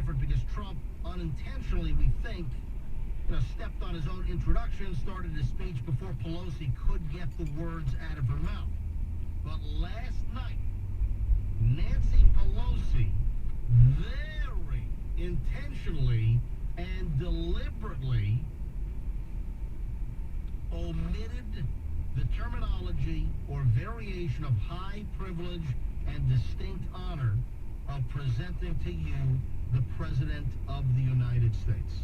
different because Trump unintentionally, we think, stepped on his own introduction, started his speech before Pelosi could get the words out of her mouth. But last night, Nancy Pelosi very intentionally and deliberately omitted the terminology or variation of high privilege and distinct honor of presenting to you the President of the United States.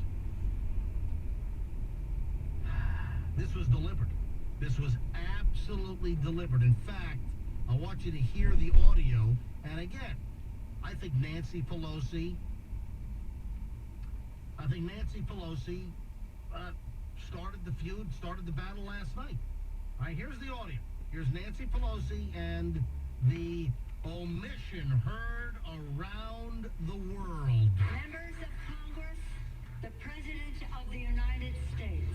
This was deliberate. This was absolutely deliberate. In fact, I want you to hear the audio. And again, I think Nancy Pelosi started the feud, started the battle last night. All right, here's the audio. Here's Nancy Pelosi and the omission heard around the world. Members of Congress, the President of the United States.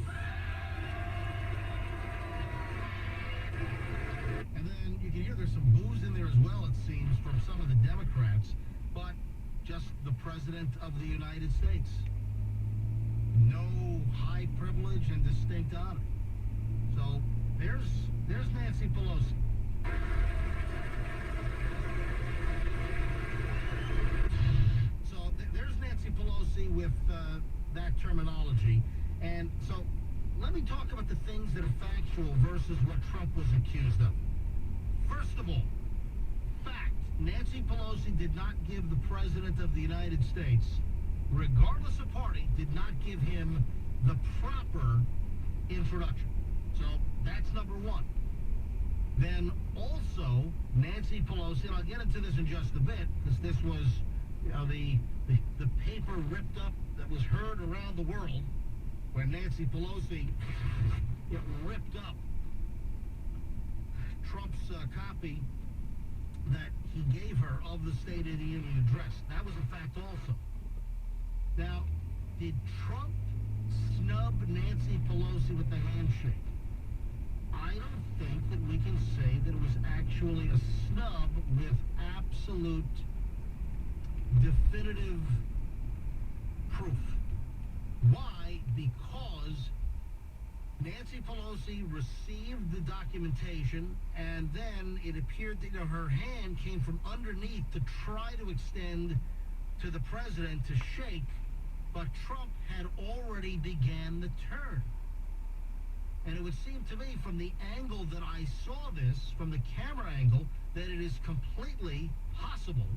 And then you can hear there's some boos in there as well, it seems, from some of the Democrats, but just the President of the United States. No high privilege and distinct honor. So there's Nancy Pelosi. So there's Nancy Pelosi with that terminology. And so let me talk about the things that are factual versus what Trump was accused of. First of all, fact, Nancy Pelosi did not give the President of the United States, regardless of party, did not give him the proper introduction. So that's number one. Then also, Nancy Pelosi, and I'll get into this in just a bit, because this was, the paper ripped up that was heard around the world, where Nancy Pelosi ripped up Trump's copy that he gave her of the State of the Union address. That was a fact also. Now, did Trump snub Nancy Pelosi with the handshake? I don't think that we can say that it was actually a snub with absolute definitive proof. Why? Because Nancy Pelosi received the documentation, and then it appeared that her hand came from underneath to try to extend to the president to shake, but Trump had already began the turn. And it would seem to me, from the angle that I saw this, from the camera angle, that it is completely possible